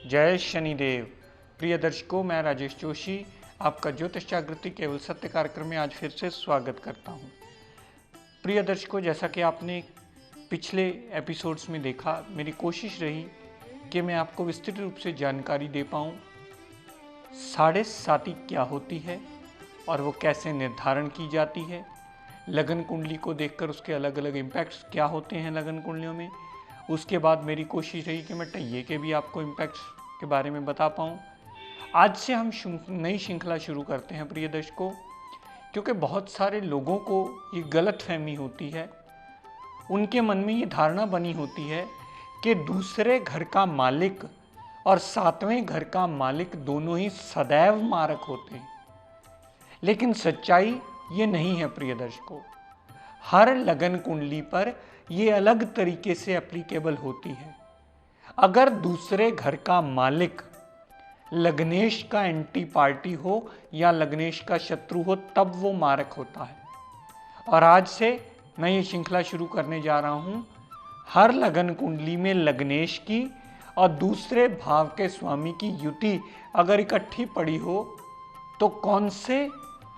जय शनिदेव। प्रिय दर्शकों, मैं राजेश जोशी आपका ज्योतिष जागृति केवल सत्य कार्यक्रम में आज फिर से स्वागत करता हूं। प्रिय दर्शकों, जैसा कि आपने पिछले एपिसोड्स में देखा, मेरी कोशिश रही कि मैं आपको विस्तृत रूप से जानकारी दे पाऊं साढ़े साती क्या होती है और वो कैसे निर्धारण की जाती है, लगन कुंडली को देखकर उसके अलग अलग इम्पैक्ट्स क्या होते हैं लगन कुंडलियों में। उसके बाद मेरी कोशिश रही कि मैं टैये के भी आपको इम्पैक्ट्स के बारे में बता पाऊँ। आज से हम नई श्रृंखला शुरू करते हैं प्रिय दर्शकों, क्योंकि बहुत सारे लोगों को ये गलत फहमी होती है, उनके मन में ये धारणा बनी होती है कि दूसरे घर का मालिक और सातवें घर का मालिक दोनों ही सदैव मारक होते हैं। लेकिन सच्चाई ये नहीं है प्रिय दर्शकों। हर लगन कुंडली पर ये अलग तरीके से एप्लीकेबल होती है। अगर दूसरे घर का मालिक लग्नेश का एंटी पार्टी हो या लग्नेश का शत्रु हो तब वो मारक होता है। और आज से मैं ये श्रृंखला शुरू करने जा रहा हूँ, हर लगन कुंडली में लग्नेश की और दूसरे भाव के स्वामी की युति अगर इकट्ठी पड़ी हो तो कौन से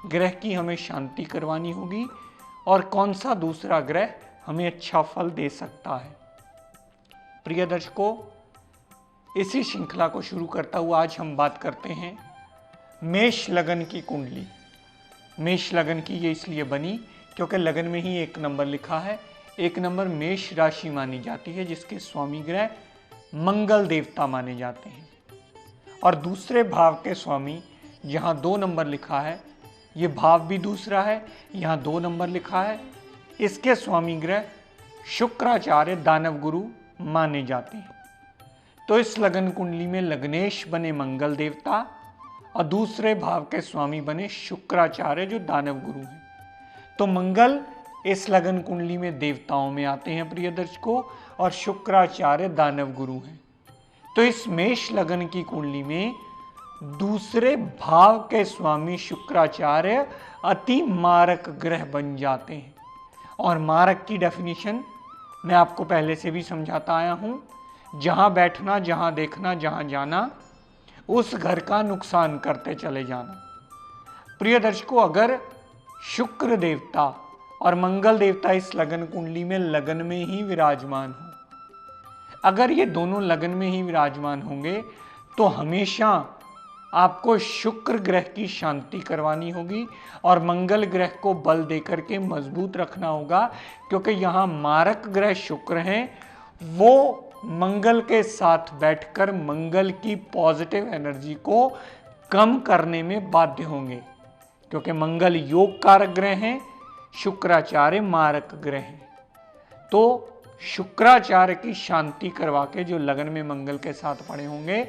ग्रह की हमें शांति करवानी होगी और कौन सा दूसरा ग्रह हमें अच्छा फल दे सकता है। प्रिय दर्शकों, इसी श्रृंखला को शुरू करता हुआ आज हम बात करते हैं मेष लगन की कुंडली। मेष लगन की ये इसलिए बनी क्योंकि लगन में ही एक नंबर लिखा है। एक नंबर मेष राशि मानी जाती है जिसके स्वामी ग्रह मंगल देवता माने जाते हैं। और दूसरे भाव के स्वामी जहाँ 2 नंबर लिखा है, ये भाव भी दूसरा है, यहाँ 2 नंबर लिखा है, इसके स्वामी ग्रह शुक्राचार्य दानव गुरु माने जाते हैं। तो इस लगन कुंडली में लग्नेश बने मंगल देवता और दूसरे भाव के स्वामी बने शुक्राचार्य जो दानव गुरु हैं। तो मंगल इस लगन कुंडली में देवताओं में आते हैं प्रिय दर्शकों, और शुक्राचार्य दानव गुरु हैं। तो इस मेष लगन की कुंडली में दूसरे भाव के स्वामी शुक्राचार्य अति मारक ग्रह बन जाते हैं। और मारक की डेफिनेशन मैं आपको पहले से भी समझाता आया हूं, जहां बैठना, जहां देखना, जहां जाना, उस घर का नुकसान करते चले जाना। प्रिय दर्शकों, अगर शुक्र देवता और मंगल देवता इस लगन कुंडली में लगन में ही विराजमान हो, अगर ये दोनों लगन में ही विराजमान होंगे तो हमेशा आपको शुक्र ग्रह की शांति करवानी होगी और मंगल ग्रह को बल देकर के मजबूत रखना होगा, क्योंकि यहाँ मारक ग्रह शुक्र हैं, वो मंगल के साथ बैठकर मंगल की पॉजिटिव एनर्जी को कम करने में बाध्य होंगे, क्योंकि मंगल योग कारक ग्रह हैं, शुक्राचार्य मारक ग्रह हैं। तो शुक्राचार्य की शांति करवा के जो लगन में मंगल के साथ पड़े होंगे,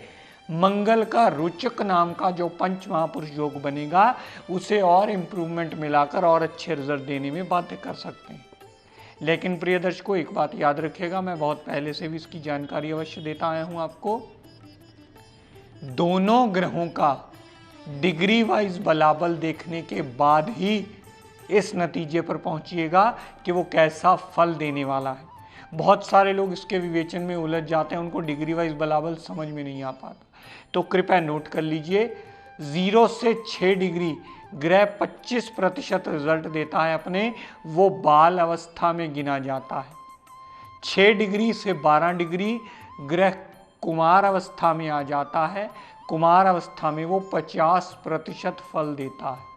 मंगल का रोचक नाम का जो पंच महापुरुष योग बनेगा, उसे और इम्प्रूवमेंट मिलाकर और अच्छे रिजल्ट देने में बाध्य कर सकते हैं। लेकिन प्रिय दर्शकों, एक बात याद रखिएगा, मैं बहुत पहले से भी इसकी जानकारी अवश्य देता आया हूं आपको। दोनों ग्रहों का डिग्री वाइज बलाबल देखने के बाद ही इस नतीजे पर पहुंचिएगा कि वो कैसा फल देने वाला है। बहुत सारे लोग इसके विवेचन में उलझ जाते हैं, उनको डिग्री वाइज बलाबल समझ में नहीं आ पाता। तो कृपया नोट कर लीजिए, 0 से 6 डिग्री ग्रह 25% रिजल्ट देता है अपने, वो बाल अवस्था में गिना जाता है। 6 डिग्री से 12 डिग्री ग्रह कुमार अवस्था में आ जाता है, कुमार अवस्था में वो 50% फल देता है।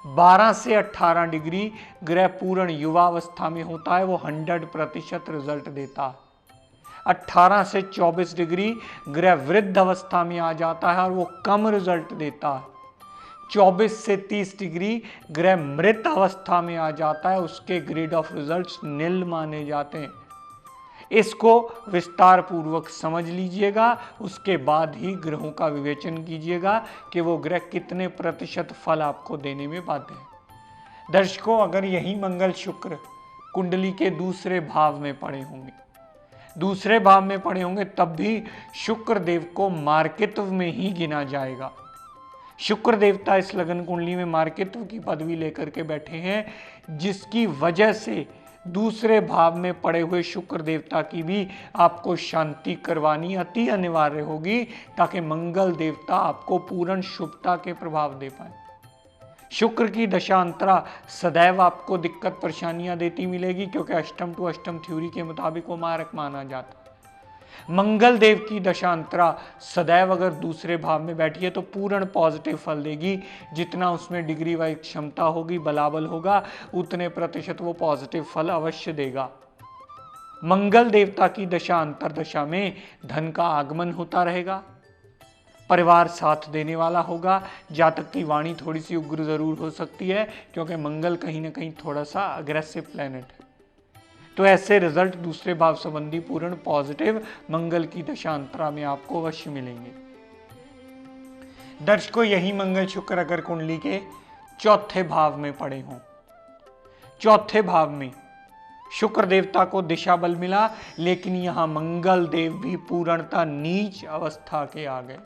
12 से 18 डिग्री ग्रह पूर्ण युवा अवस्था में होता है, वो 100% रिजल्ट देता है। 18 से 24 डिग्री ग्रह वृद्ध अवस्था में आ जाता है और वो कम रिजल्ट देता है। 24 से 30 डिग्री ग्रह मृत अवस्था में आ जाता है, उसके ग्रेड ऑफ रिजल्ट्स निल माने जाते हैं। इसको विस्तार पूर्वक समझ लीजिएगा, उसके बाद ही ग्रहों का विवेचन कीजिएगा कि वो ग्रह कितने प्रतिशत फल आपको देने में बाध्य है। दर्शकों, अगर यही मंगल शुक्र कुंडली के दूसरे भाव में पड़े होंगे तब भी शुक्र देव को मार्कित्व में ही गिना जाएगा। शुक्र देवता इस लगन कुंडली में मार्कित्व की पदवी लेकर के बैठे हैं, जिसकी वजह से दूसरे भाव में पड़े हुए शुक्र देवता की भी आपको शांति करवानी अति अनिवार्य होगी, ताकि मंगल देवता आपको पूर्ण शुभता के प्रभाव दे पाए। शुक्र की दशांतरा सदैव आपको दिक्कत परेशानियां देती मिलेगी, क्योंकि अष्टम टू अष्टम थ्योरी के मुताबिक वो मारक माना जाता है। मंगल देव की दशांतरा सदैव अगर दूसरे भाव में बैठी है तो पूर्ण पॉजिटिव फल देगी। जितना उसमें डिग्री वाइज क्षमता होगी, बलाबल होगा, उतने प्रतिशत वो पॉजिटिव फल अवश्य देगा। मंगल देवता की दशा अंतर दशा में धन का आगमन होता रहेगा, परिवार साथ देने वाला होगा। जातक की वाणी थोड़ी सी उग्र जरूर हो सकती है, क्योंकि मंगल कहीं ना कहीं थोड़ा सा अग्रेसिव प्लेनेट है। तो ऐसे रिजल्ट दूसरे भाव संबंधी पूर्ण पॉजिटिव मंगल की दशांतरा में आपको अवश्य मिलेंगे। दर्शकों, यही मंगल शुक्र अगर कुंडली के चौथे भाव में पड़े हों, चौथे भाव में शुक्र देवता को दिशा बल मिला, लेकिन यहां मंगल देव भी पूर्णतः नीच अवस्था के आ गए।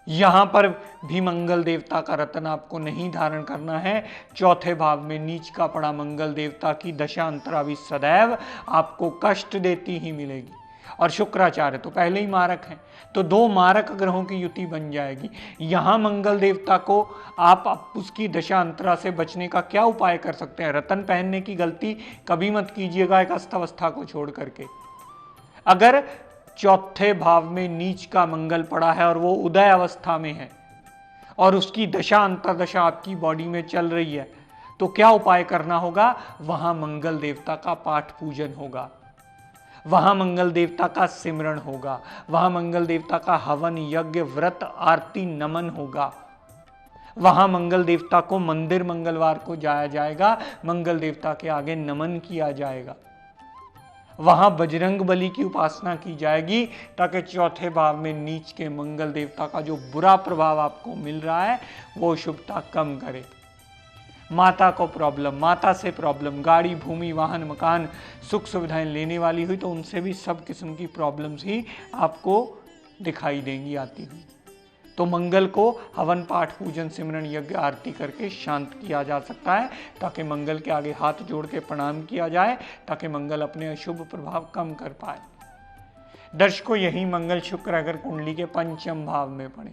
यहां पर भी मंगल देवता का रत्न आपको नहीं धारण करना है। चौथे भाव में नीच का पड़ा मंगल देवता की दशा अंतरा भी सदैव आपको कष्ट देती ही मिलेगी। और शुक्राचार्य तो पहले ही मारक हैं, तो दो मारक ग्रहों की युति बन जाएगी। यहां मंगल देवता को आप उसकी दशा अंतरा से बचने का क्या उपाय कर सकते हैं? रत्न पहनने की गलती कभी मत कीजिएगा एक अवस्था को छोड़ करके। अगर चौथे भाव में नीच का मंगल पड़ा है और वो उदय अवस्था में है और उसकी दशा अंतरदशा आपकी बॉडी में चल रही है, तो क्या उपाय करना होगा? वहां मंगल देवता का पाठ पूजन होगा, वहां मंगल देवता का सिमरण होगा, वहां मंगल देवता का हवन यज्ञ व्रत आरती नमन होगा। वहां मंगल देवता को मंदिर मंगलवार को जाया जाएगा, मंगल देवता के आगे नमन किया जाएगा। वहां बजरंग बली की उपासना की जाएगी, ताकि चौथे भाव में नीच के मंगल देवता का जो बुरा प्रभाव आपको मिल रहा है वो शुभता कम करे। माता को प्रॉब्लम, माता से प्रॉब्लम, गाड़ी भूमि वाहन मकान सुख सुविधाएं लेने वाली हुई तो उनसे भी सब किस्म की प्रॉब्लम्स ही आपको दिखाई देंगी आती हुई। तो मंगल को हवन पाठ पूजन सिमरन यज्ञ आरती करके शांत किया जा सकता है, ताकि मंगल के आगे हाथ जोड़ के प्रणाम किया जाए, ताकि मंगल अपने अशुभ प्रभाव कम कर पाए। दर्शकों, यही मंगल शुक्र अगर कुंडली के पंचम भाव में पड़े,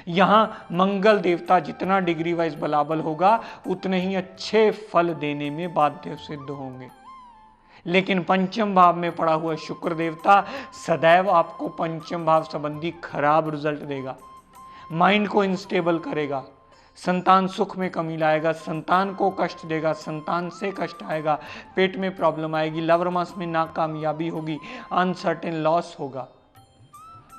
यहां मंगल देवता जितना डिग्री वाइज बलाबल होगा उतने ही अच्छे फल देने में बाध्य सिद्ध होंगे। लेकिन पंचम भाव में पड़ा हुआ शुक्र देवता सदैव आपको पंचम भाव संबंधी खराब रिजल्ट देगा, माइंड को इनस्टेबल करेगा, संतान सुख में कमी लाएगा, संतान को कष्ट देगा, संतान से कष्ट आएगा, पेट में प्रॉब्लम आएगी, लव रोमांस में नाकामयाबी होगी, अनसर्टेन लॉस होगा।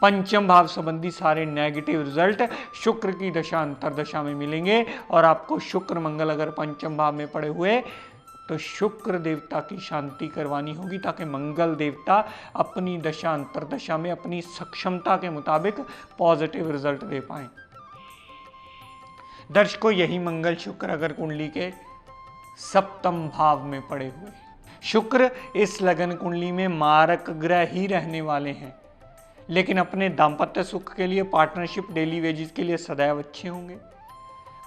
पंचम भाव संबंधी सारे नेगेटिव रिजल्ट शुक्र की दशा अंतरदशा में मिलेंगे। और आपको शुक्र मंगल अगर पंचम भाव में पड़े हुए तो शुक्र देवता की शांति करवानी होगी, ताकि मंगल देवता अपनी दशा अंतरदशा में अपनी सक्षमता के मुताबिक पॉजिटिव रिजल्ट दे पाए। दर्शकों, यही मंगल शुक्र अगर कुंडली के सप्तम भाव में पड़े हुए, शुक्र इस लगन कुंडली में मारक ग्रह ही रहने वाले हैं, लेकिन अपने दाम्पत्य सुख के लिए, पार्टनरशिप डेली वेजेस के लिए सदैव अच्छे होंगे।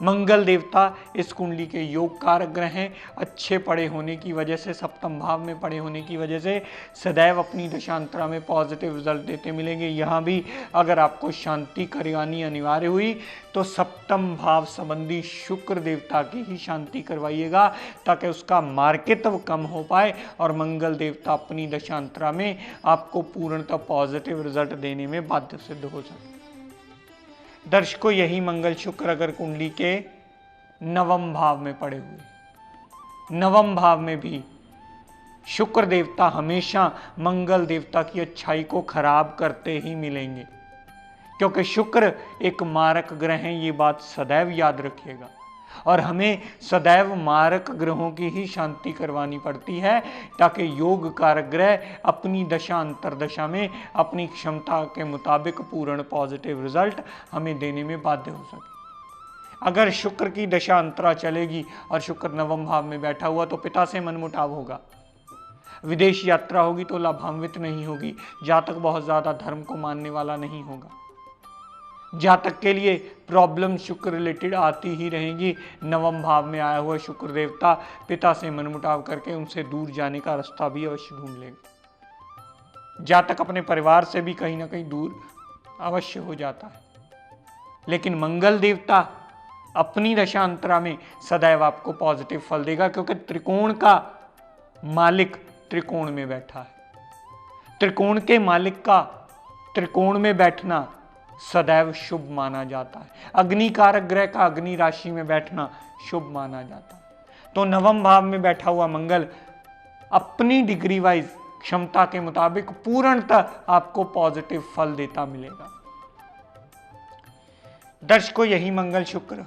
मंगल देवता इस कुंडली के योग कारक ग्रह हैं, अच्छे पड़े होने की वजह से, सप्तम भाव में पड़े होने की वजह से सदैव अपनी दशांतरा में पॉजिटिव रिजल्ट देते मिलेंगे। यहाँ भी अगर आपको शांति करवानी अनिवार्य हुई तो सप्तम भाव संबंधी शुक्र देवता की ही शांति करवाइएगा, ताकि उसका मार्कित्व कम हो पाए और मंगल देवता अपनी दशांतरा में आपको पूर्णतः पॉजिटिव रिजल्ट देने में बाध्य सिद्ध हो सके। दर्शकों, यही मंगल शुक्र अगर कुंडली के नवम भाव में पड़े हुए, नवम भाव में भी शुक्र देवता हमेशा मंगल देवता की अच्छाई को खराब करते ही मिलेंगे, क्योंकि शुक्र एक मारक ग्रह है, ये बात सदैव याद रखिएगा। और हमें सदैव मारक ग्रहों की ही शांति करवानी पड़ती है ताकि योग कारक ग्रह अपनी दशा अंतरदशा में अपनी क्षमता के मुताबिक पूर्ण पॉजिटिव रिजल्ट हमें देने में बाध्य हो सके। अगर शुक्र की दशा अंतरा चलेगी और शुक्र नवम भाव में बैठा हुआ तो पिता से मनमुटाव होगा, विदेश यात्रा होगी तो लाभान्वित नहीं होगी, जातक बहुत ज्यादा धर्म को मानने वाला नहीं होगा, जातक के लिए प्रॉब्लम शुक्र रिलेटेड आती ही रहेंगी। नवम भाव में आया हुआ शुक्र देवता पिता से मनमुटाव करके उनसे दूर जाने का रास्ता भी अवश्य ढूंढ लेगा। जातक अपने परिवार से भी कहीं ना कहीं दूर अवश्य हो जाता है, लेकिन मंगल देवता अपनी दशांतरा में सदैव आपको पॉजिटिव फल देगा, क्योंकि त्रिकोण का मालिक त्रिकोण में बैठा है। त्रिकोण के मालिक का त्रिकोण में बैठना सदैव शुभ माना जाता है। अग्नि कारक ग्रह का अग्नि राशि में बैठना शुभ माना जाता है। तो नवम भाव में बैठा हुआ मंगल अपनी डिग्री वाइज क्षमता के मुताबिक पूर्णतः आपको पॉजिटिव फल देता मिलेगा। दर्शकों, यही मंगल शुक्र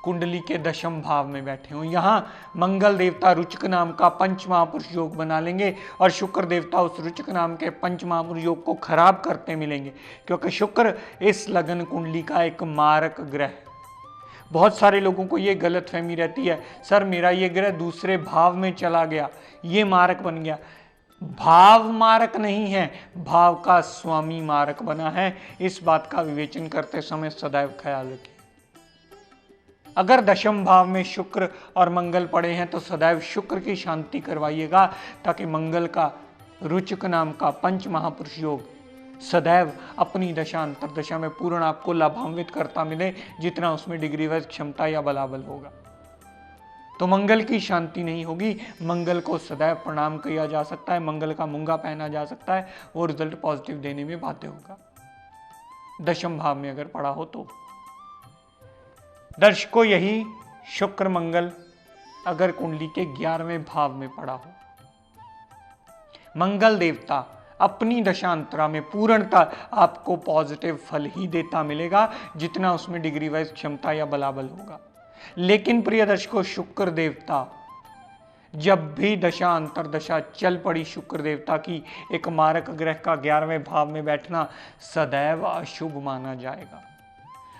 कुंडली के दशम भाव में बैठे हो। यहां मंगल देवता रुचक नाम का पंच महापुरुष योग बना लेंगे और शुक्र देवता उस रुचक नाम के पंच महापुरुष योग को खराब करते मिलेंगे, क्योंकि शुक्र इस लगन कुंडली का एक मारक ग्रह है। बहुत सारे लोगों को यह गलतफहमी रहती है, सर मेरा ये ग्रह दूसरे भाव में चला गया, ये मारक बन गया। भाव मारक नहीं है, भाव का स्वामी मारक बना है। इस बात का विवेचन करते समय सदैव ख्याल रखिए। अगर दशम भाव में शुक्र और मंगल पड़े हैं तो सदैव शुक्र की शांति करवाइएगा, ताकि मंगल का रुचक नाम का पंच महापुरुष योग सदैव अपनी दशा अंतरदशा में पूर्ण आपको लाभान्वित करता मिले, जितना उसमें डिग्री वाइज क्षमता या बलाबल होगा। तो मंगल की शांति नहीं होगी, मंगल को सदैव प्रणाम किया जा सकता है, मंगल का मूंगा पहना जा सकता है, वो रिजल्ट पॉजिटिव देने में बाध्य होगा दशम भाव में अगर पड़ा हो तो। दर्शकों, यही शुक्र मंगल अगर कुंडली के 11वें भाव में पड़ा हो, मंगल देवता अपनी दशांतरा में पूर्णतः आपको पॉजिटिव फल ही देता मिलेगा, जितना उसमें डिग्री वाइज क्षमता या बलाबल होगा। लेकिन प्रिय दर्शकों, शुक्र देवता जब भी दशा अंतरदशा चल पड़ी शुक्र देवता की, एक मारक ग्रह का 11वें भाव में बैठना सदैव अशुभ माना जाएगा।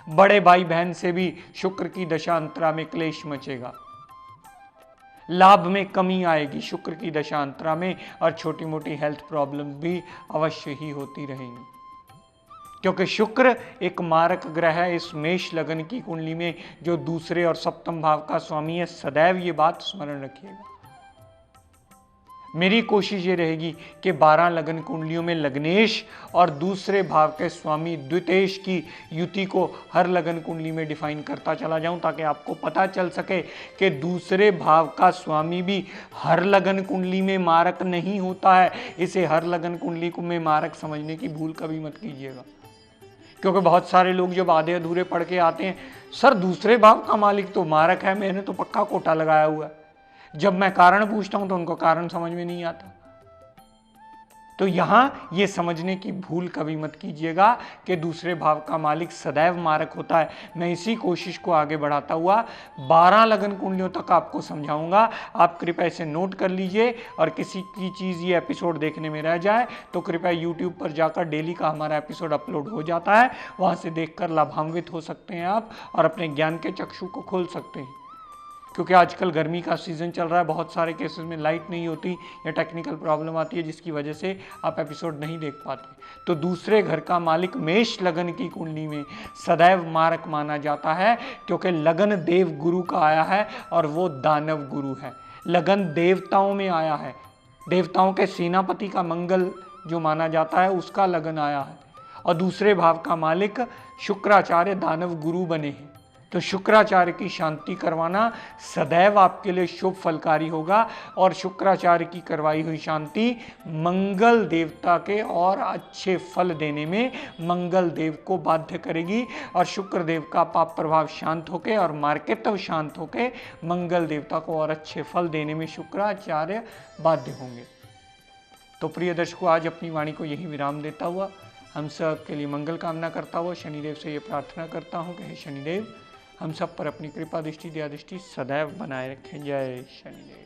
बड़े भाई बहन से भी शुक्र की दशा अंतरा में क्लेश मचेगा, लाभ में कमी आएगी शुक्र की दशा अंतरा में, और छोटी मोटी हेल्थ प्रॉब्लम भी अवश्य ही होती रहेंगी, क्योंकि शुक्र एक मारक ग्रह है इस मेष लगन की कुंडली में, जो दूसरे और सप्तम भाव का स्वामी है। सदैव ये बात स्मरण रखिएगा। मेरी कोशिश ये रहेगी कि 12 लगन कुंडलियों में लग्नेश और दूसरे भाव के स्वामी द्वितेश की युति को हर लगन कुंडली में डिफाइन करता चला जाऊं, ताकि आपको पता चल सके कि दूसरे भाव का स्वामी भी हर लगन कुंडली में मारक नहीं होता है। इसे हर लगन कुंडली को में मारक समझने की भूल कभी मत कीजिएगा, क्योंकि बहुत सारे लोग जब आधे अधूरे पढ़ के आते हैं, सर दूसरे भाव का मालिक तो मारक है, मैंने तो पक्का कोटा लगाया हुआ है। जब मैं कारण पूछता हूं तो उनको कारण समझ में नहीं आता। तो यहां ये समझने की भूल कभी मत कीजिएगा कि दूसरे भाव का मालिक सदैव मारक होता है। मैं इसी कोशिश को आगे बढ़ाता हुआ 12 लगन कुंडलियों तक आपको समझाऊंगा। आप कृपया इसे नोट कर लीजिए, और किसी की चीज़ ये एपिसोड देखने में रह जाए तो कृपया YouTube पर जाकर डेली का हमारा एपिसोड अपलोड हो जाता है, वहाँ से देखकर लाभान्वित हो सकते हैं आप, और अपने ज्ञान के चक्षु को खोल सकते हैं। क्योंकि आजकल गर्मी का सीज़न चल रहा है, बहुत सारे केसेस में लाइट नहीं होती या टेक्निकल प्रॉब्लम आती है, जिसकी वजह से आप एपिसोड नहीं देख पाते। तो दूसरे घर का मालिक मेष लगन की कुंडली में सदैव मारक माना जाता है, क्योंकि लगन देव गुरु का आया है और वो दानव गुरु है। लगन देवताओं में आया है, देवताओं के सेनापति का मंगल जो माना जाता है उसका लगन आया है, और दूसरे भाव का मालिक शुक्राचार्य दानव गुरु बने हैं। तो शुक्राचार्य की शांति करवाना सदैव आपके लिए शुभ फलकारी होगा, और शुक्राचार्य की करवाई हुई शांति मंगल देवता के और अच्छे फल देने में मंगल देव को बाध्य करेगी, और शुक्र देव का पाप प्रभाव शांत होके और मार्केतव शांत होके मंगल देवता को और अच्छे फल देने में शुक्राचार्य बाध्य होंगे। तो प्रिय दर्शकों, आज अपनी वाणी को यही विराम देता हुआ हम सब के लिए मंगल कामना करता हुआ शनिदेव से ये प्रार्थना करता हूँ कि हे शनिदेव, हम सब पर अपनी कृपा दृष्टि दया दृष्टि सदैव बनाए रखें। जय शनिदेव।